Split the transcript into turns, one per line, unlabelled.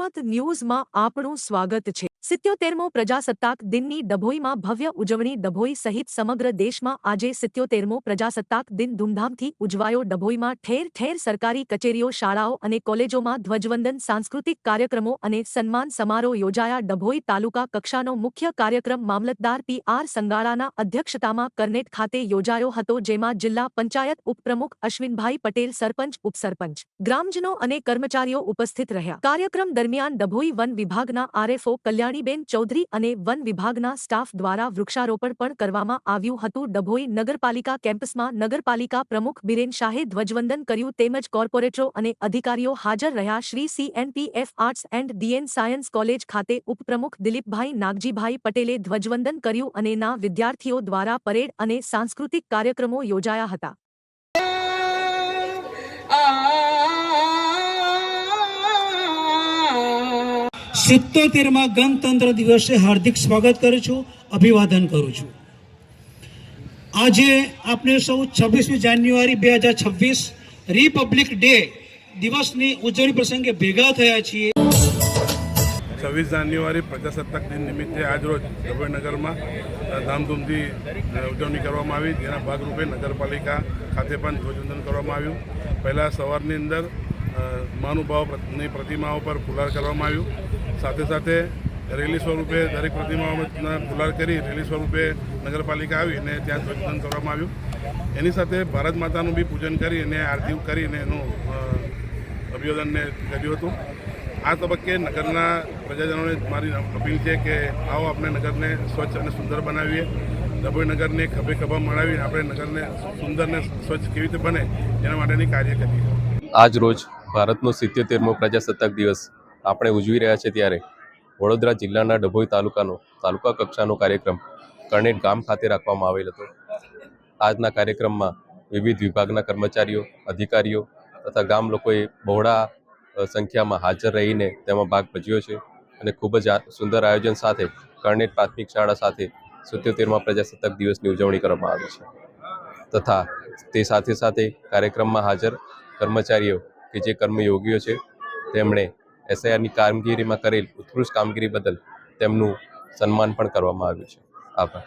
જનમત ન્યૂઝમાં આપનું સ્વાગત છે। 77મો પ્રજાસત્તાક દિનની ડભોઈમાં ભવ્ય ઉજવણી। ડભોઈ સહિત સમગ્ર દેશમાં આજે 77મો પ્રજાસત્તાક દિન ધૂમધામથી ઉજવાયો। ડભોઈમાં ઠેર ઠેર સરકારી કચેરીઓ, શાળાઓ અને કોલેજોમાં ધ્વજવંદન, સાંસ્કૃતિક કાર્યક્રમો અને સન્માન સમારોહ યોજાયા। ડભોઈ તાલુકા કક્ષાનો મુખ્ય કાર્યક્રમ મામલતદાર PR સંગાળાના અધ્યક્ષતામાં કરનેટ ખાતે યોજાયો હતો, જેમાં જિલ્લા પંચાયત ઉપપ્રમુખ અશ્વિનભાઈ પટેલ, સરપંચ, ઉપસરપંચ, ગ્રામજનો અને કર્મચારીઓ ઉપસ્થિત રહ્યા। કાર્યક્રમ દરમિયાન ડભોઈ વન વિભાગના RFO કલ્યાણીબેન ચૌધરી અને વન વિભાગના સ્ટાફ દ્વારા વૃક્ષારોપણ પણ કરવામાં આવ્યું હતું। ડભોઈ નગરપાલિકા કેમ્પસમાં નગરપાલિકા પ્રમુખ બિરેન શાહે ધ્વજવંદન કર્યું તેમજ કોર્પોરેટરો અને અધિકારીઓ હાજર રહ્યા। Shri CNPF arts and DN science college ખાતે ઉપપ્રમુખ દિલીપભાઈ નાગજીભાઈ પટેલે ધ્વજવંદન કર્યું અને ના વિદ્યાર્થીઓ દ્વારા પરેડ અને સાંસ્કૃતિક કાર્યક્રમો યોજાયા હતા।
77મા ગણતંત્ર દિવસે હાર્દિક સ્વાગત કરું છું, અભિવાદન કરું છું। આજે આપણે સૌ 26મી જાન્યુઆરી 2026 રિપબ્લિક ડે દિવસની ઉજવણી પ્રસંગે ભેગા થયા છીએ।
26 જાન્યુઆરી પ્રજાસત્તાક દિન નિમિત્તે આજરોજ ડભોઈ નગરમાં ધામધૂમથી ઉજવણી કરવામાં આવી, જેના ભાગરૂપે નગરપાલિકા ખાતે પણ ધ્વજવંદન કરવામાં આવ્યું। પહેલાં સવારની અંદર મહાનુભાવોની પ્રતિમાઓ પર ફુલાર કરવામાં આવ્યું, સાથે સાથે રેલી સ્વરૂપે દરેક પ્રતિમાઓના ફુલાર કરી રેલી સ્વરૂપે નગરપાલિકા આવી અને ત્યાં ધ્વજવંદન કરવામાં આવ્યું। એની સાથે ભારત માતાનું બી પૂજન કરી અને આરતી કરીને એનું અભિવાદનને કર્યું હતું। આ તબક્કે નગરના પ્રજાજનોને મારી અપીલ છે કે આવો આપણે નગરને સ્વચ્છ અને સુંદર બનાવીએ, ડભોઈ નગરને ખભે ખભા મળાવીને આપણે નગરને સુંદર ને સ્વચ્છ કેવી રીતે બને એના માટેની કાર્ય કરીએ।
આજ રોજ ભારતનો 77મો પ્રજાસત્તાક દિવસ આપણે ઉજવી રહ્યા છીએ, ત્યારે વડોદરા જિલ્લાના ડભોઈ તાલુકાનો તાલુકા કક્ષાનો કાર્યક્રમ કરનેટ ગામ ખાતે રાખવામાં આવેલ હતો। આજના કાર્યક્રમમાં વિવિધ વિભાગના કર્મચારીઓ, અધિકારીઓ તથા ગામ લોકોએ બહોળા સંખ્યામાં હાજર રહીને તેમાં ભાગ ભજવ્યો છે અને ખૂબ જ સુંદર આયોજન સાથે કરનેટ પ્રાથમિક શાળા સાથે 77મા પ્રજાસત્તાક દિવસની ઉજવણી કરવામાં આવી છે। તથા તે સાથે સાથે કાર્યક્રમમાં હાજર કર્મચારીઓ કે જે કર્મયોગીઓ છે તેમણે SIRની કામગીરીમાં કરેલ ઉત્કૃષ્ટ કામગીરી બદલ તેમનું સન્માન પણ કરવામાં આવ્યું છે। આભાર।